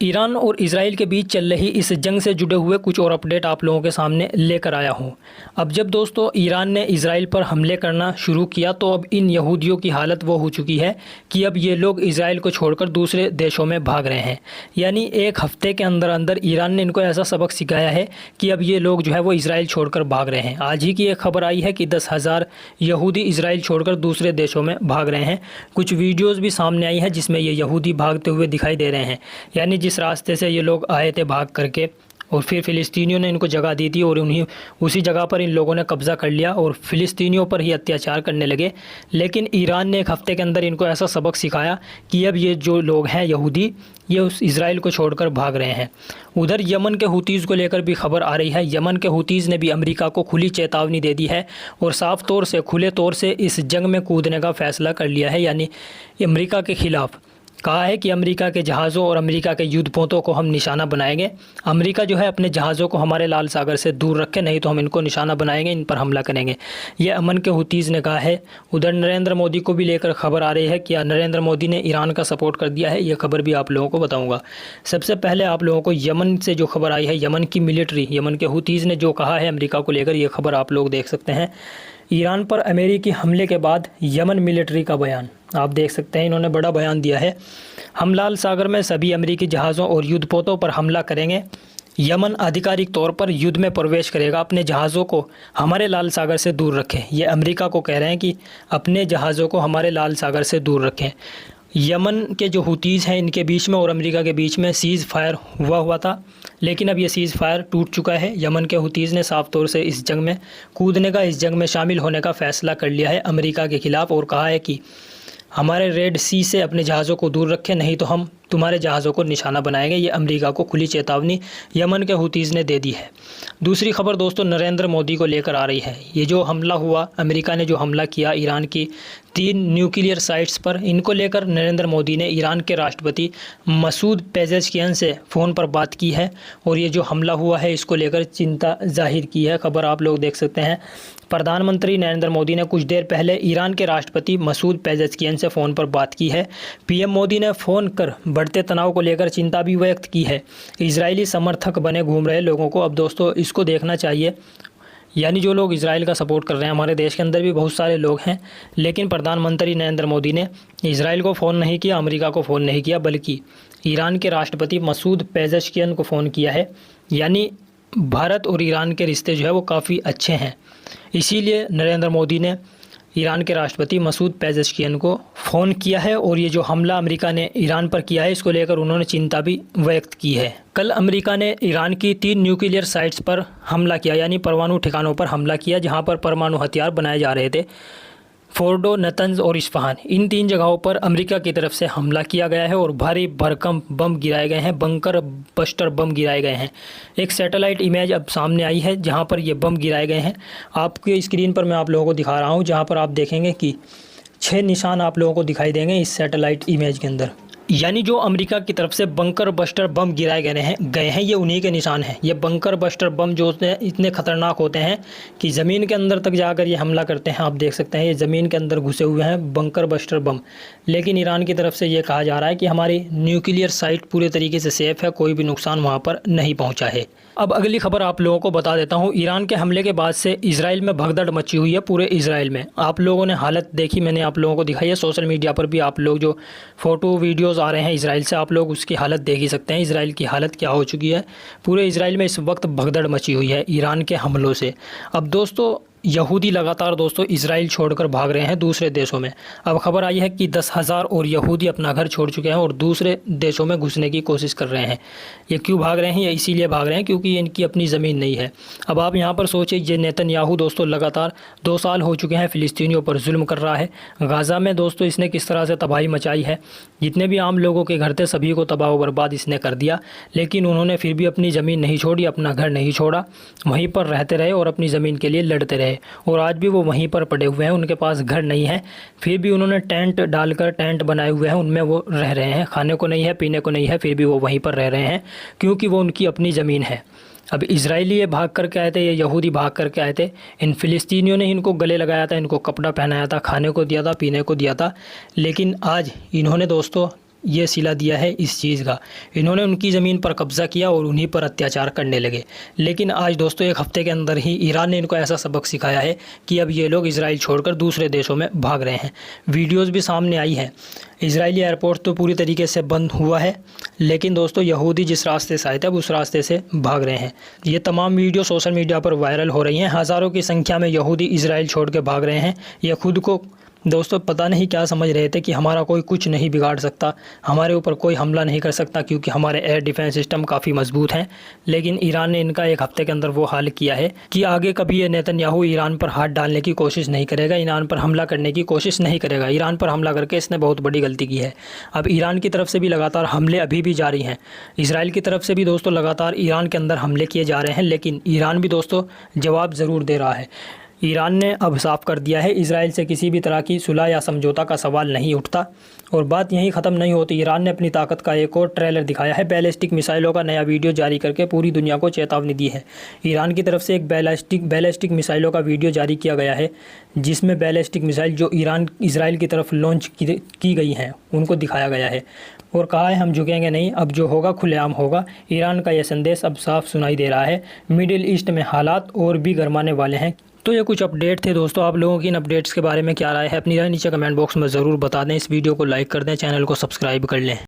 Iran और Israel के बीच चल रही इस जंग से जुड़े हुए कुछ और अपडेट आप लोगों के सामने लेकर आया हूं। अब जब दोस्तों ईरान ने इजराइल पर हमले करना शुरू किया तो अब इन यहूदियों की हालत वो हो चुकी है कि अब ये लोग इजराइल को छोड़कर दूसरे देशों में भाग रहे हैं। यानी एक हफ्ते के अंदर अंदर ईरान ने इनको ऐसा सबक सिखाया है कि अब ये लोग जो है वो इजराइल छोड़कर भाग रहे हैं। आज ही की एक खबर आई है कि 10,000 यहूदी इजराइल छोड़कर दूसरे देशों में भाग रहे हैं। कुछ वीडियोज़ भी सामने आई है जिसमें ये यहूदी भागते हुए दिखाई दे रहे हैं। यानी जिस रास्ते से ये लोग आए थे भाग करके और फिर फ़िलिस्तीनियों ने इनको जगह दी थी और उन्हीं उसी जगह पर इन लोगों ने कब्ज़ा कर लिया और फ़िलिस्तीनियों पर ही अत्याचार करने लगे। लेकिन ईरान ने एक हफ़्ते के अंदर इनको ऐसा सबक सिखाया कि अब ये जो लोग हैं यहूदी ये उस इजराइल को छोड़कर भाग रहे हैं। उधर यमन के हुतीज़ को लेकर भी खबर आ रही है। यमन के हुतीज़ ने भी अमेरिका को खुली चेतावनी दे दी है और साफ तौर से खुले तौर से इस जंग में कूदने का फ़ैसला कर लिया है। यानी अमेरिका के ख़िलाफ़ कहा है कि अमेरिका के जहाज़ों और अमेरिका के युद्धपोतों को हम निशाना बनाएंगे। अमेरिका जो है अपने जहाज़ों को हमारे लाल सागर से दूर रखे, नहीं तो हम इनको निशाना बनाएंगे, इन पर हमला करेंगे। ये अमन के हुतीज़ ने कहा है। उधर नरेंद्र मोदी को भी लेकर खबर आ रही है कि नरेंद्र मोदी ने ईरान का सपोर्ट कर दिया है। ये खबर भी आप लोगों को बताऊँगा। सबसे पहले आप लोगों को यमन से जो खबर आई है, यमन की मिलिट्री, यमन के हुतीज़ ने जो कहा है अमेरिका को लेकर, ये खबर आप लोग देख सकते हैं। ईरान पर अमेरिकी हमले के बाद यमन मिलिट्री का बयान आप देख सकते हैं। इन्होंने बड़ा बयान दिया है। हम लाल सागर में सभी अमेरिकी जहाज़ों और युद्धपोतों पर हमला करेंगे। यमन आधिकारिक तौर पर युद्ध में प्रवेश करेगा। अपने जहाज़ों को हमारे लाल सागर से दूर रखें। ये अमेरिका को कह रहे हैं कि अपने जहाज़ों को हमारे लाल सागर से दूर रखें। यमन के जो हुतीज़ हैं इनके बीच में और अमेरिका के बीच में सीज़ फायर हुआ था, लेकिन अब ये सीज़ फायर टूट चुका है। यमन के हुतीज़ ने साफ तौर से इस जंग में कूदने का, इस जंग में शामिल होने का फ़ैसला कर लिया है अमेरिका के ख़िलाफ़ और कहा है कि हमारे रेड सी से अपने जहाज़ों को दूर रखें, नहीं तो हम तुम्हारे जहाज़ों को निशाना बनाएंगे। ये अमेरिका को खुली चेतावनी यमन के हुतीज़ ने दे दी है। दूसरी खबर दोस्तों नरेंद्र मोदी को लेकर आ रही है। ये जो हमला हुआ, अमेरिका ने जो हमला किया ईरान की 3 न्यूक्लियर साइट्स पर, इनको लेकर नरेंद्र मोदी ने ईरान के राष्ट्रपति मसूद पेजेशकियान से फ़ोन पर बात की है और ये जो हमला हुआ है इसको लेकर चिंता जाहिर की है। खबर आप लोग देख सकते हैं। प्रधानमंत्री नरेंद्र मोदी ने कुछ देर पहले ईरान के राष्ट्रपति मसूद पेजेशकियान से फ़ोन पर बात की है। पीएम मोदी ने फ़ोन कर बढ़ते तनाव को लेकर चिंता भी व्यक्त की है। इजरायली समर्थक बने घूम रहे लोगों को अब दोस्तों इसको देखना चाहिए। यानी जो लोग इजराइल का सपोर्ट कर रहे हैं, हमारे देश के अंदर भी बहुत सारे लोग हैं, लेकिन प्रधानमंत्री नरेंद्र मोदी ने इजराइल को फ़ोन नहीं किया, अमेरिका को फ़ोन नहीं किया, बल्कि ईरान के राष्ट्रपति मसूद पेजेशकियान को फ़ोन किया है। यानी भारत और ईरान के रिश्ते जो है वो काफ़ी अच्छे हैं। इसीलिए नरेंद्र मोदी ने ईरान के राष्ट्रपति मसूद पेजेशकियान को फ़ोन किया है और ये जो हमला अमेरिका ने ईरान पर किया है इसको लेकर उन्होंने चिंता भी व्यक्त की है। कल अमेरिका ने ईरान की 3 न्यूक्लियर साइट्स पर हमला किया, यानी परमाणु ठिकानों पर हमला किया जहां पर परमाणु हथियार बनाए जा रहे थे। फोर्डो, नतंज और इस्फहान, इन 3 जगहों पर अमेरिका की तरफ से हमला किया गया है और भारी भरकम बम गिराए गए हैं, बंकर बस्टर बम गिराए गए हैं। एक सैटेलाइट इमेज अब सामने आई है जहां पर ये बम गिराए गए हैं। आपके स्क्रीन पर मैं आप लोगों को दिखा रहा हूं, जहां पर आप देखेंगे कि 6 निशान आप लोगों को दिखाई देंगे इस सैटेलाइट इमेज के अंदर। यानी जो अमेरिका की तरफ से बंकर बस्टर बम गिराए गए हैं ये उन्हीं के निशान हैं। ये बंकर बस्टर बम जो इतने ख़तरनाक होते हैं कि ज़मीन के अंदर तक जाकर ये हमला करते हैं। आप देख सकते हैं ये ज़मीन के अंदर घुसे हुए हैं बंकर बस्टर बम। लेकिन ईरान की तरफ से ये कहा जा रहा है कि हमारी न्यूक्लियर साइट पूरे तरीके से सेफ़ है, कोई भी नुकसान वहाँ पर नहीं पहुँचा है। अब अगली खबर आप लोगों को बता देता हूँ। ईरान के हमले के बाद से इजराइल में भगदड़ मची हुई है। पूरे इजराइल में आप लोगों ने हालत देखी, मैंने आप लोगों को दिखाई है। सोशल मीडिया पर भी आप लोग जो फ़ोटो वीडियोज़ आ रहे हैं इजराइल से, आप लोग उसकी हालत देख ही सकते हैं। इजराइल की हालत क्या हो चुकी है। पूरे इजराइल में इस वक्त भगदड़ मची हुई है ईरान के हमलों से। अब दोस्तों यहूदी लगातार दोस्तों इजराइल छोड़कर भाग रहे हैं दूसरे देशों में। अब खबर आई है कि 10,000 और यहूदी अपना घर छोड़ चुके हैं और दूसरे देशों में घुसने की कोशिश कर रहे हैं। ये क्यों भाग रहे हैं? ये इसीलिए भाग रहे हैं क्योंकि इनकी अपनी ज़मीन नहीं है। अब आप यहाँ पर सोचिए, ये नेतन्याहू दोस्तों लगातार 2 साल हो चुके हैं फ़िलिस्तीनियों पर जुल्म कर रहा है। गाज़ा में दोस्तों इसने किस तरह से तबाही मचाई है। जितने भी आम लोगों के घर थे सभी को तबाह व बर्बाद इसने कर दिया। लेकिन उन्होंने फिर भी अपनी ज़मीन नहीं छोड़ी, अपना घर नहीं छोड़ा, वहीं पर रहते रहे और अपनी ज़मीन के लिए लड़ते रहे। और आज भी वो वहीं पर पड़े हुए हैं, उनके पास घर नहीं है, फिर भी उन्होंने टेंट डालकर टेंट बनाए हुए हैं, उनमें वो रह रहे हैं। खाने को नहीं है, पीने को नहीं है, फिर भी वो वहीं पर रह रहे हैं क्योंकि वो उनकी अपनी ज़मीन है। अब इजरायली ये भाग करके आए थे, ये यहूदी भाग करके आए थे। इन फ़िलिस्तीनियों ने इनको गले लगाया था, इनको कपड़ा पहनाया था, खाने को दिया था, पीने को दिया था। लेकिन आज इन्होंने दोस्तों ये सिला दिया है इस चीज़ का। इन्होंने उनकी ज़मीन पर कब्ज़ा किया और उन्हीं पर अत्याचार करने लगे। लेकिन आज दोस्तों एक हफ़्ते के अंदर ही ईरान ने इनको ऐसा सबक सिखाया है कि अब ये लोग इजराइल छोड़कर दूसरे देशों में भाग रहे हैं। वीडियोज़ भी सामने आई हैं। इजरायली एयरपोर्ट तो पूरी तरीके से बंद हुआ है, लेकिन दोस्तों यहूदी जिस रास्ते से आए थे अब उस रास्ते से भाग रहे हैं। ये तमाम वीडियो सोशल मीडिया पर वायरल हो रही हैं। हज़ारों की संख्या में यहूदी इजराइल छोड़ के भाग रहे हैं। ये खुद को दोस्तों पता नहीं क्या समझ रहे थे कि हमारा कोई कुछ नहीं बिगाड़ सकता, हमारे ऊपर कोई हमला नहीं कर सकता क्योंकि हमारे एयर डिफेंस सिस्टम काफ़ी मजबूत हैं। लेकिन ईरान ने इनका एक हफ्ते के अंदर वो हाल किया है कि आगे कभी ये नेतन्याहू ईरान पर हाथ डालने की कोशिश नहीं करेगा, ईरान पर हमला करने की कोशिश नहीं करेगा। ईरान पर हमला करके इसने बहुत बड़ी गलती की है। अब ईरान की तरफ से भी लगातार हमले अभी भी जारी हैं। इसराइल की तरफ से भी दोस्तों लगातार ईरान के अंदर हमले किए जा रहे हैं, लेकिन ईरान भी दोस्तों जवाब ज़रूर दे रहा है। ईरान ने अब साफ कर दिया है इजराइल से किसी भी तरह की सुलह या समझौता का सवाल नहीं उठता। और बात यहीं ख़त्म नहीं होती। ईरान ने अपनी ताकत का एक और ट्रेलर दिखाया है। बैलिस्टिक मिसाइलों का नया वीडियो जारी करके पूरी दुनिया को चेतावनी दी है। ईरान की तरफ से एक बैलिस्टिक मिसाइलों का वीडियो जारी किया गया है, जिसमें बैलिस्टिक मिसाइल जो इजराइल की तरफ लॉन्च की गई हैं उनको दिखाया गया है और कहा है हम झुकेंगे नहीं, अब जो होगा खुलेआम होगा। ईरान का यह संदेश अब साफ सुनाई दे रहा है। मिडिल ईस्ट में हालात और भी गर्माने वाले हैं। तो ये कुछ अपडेट थे दोस्तों। आप लोगों की इन अपडेट्स के बारे में क्या राय है, अपनी राय नीचे कमेंट बॉक्स में ज़रूर बता दें। इस वीडियो को लाइक कर दें, चैनल को सब्सक्राइब कर लें।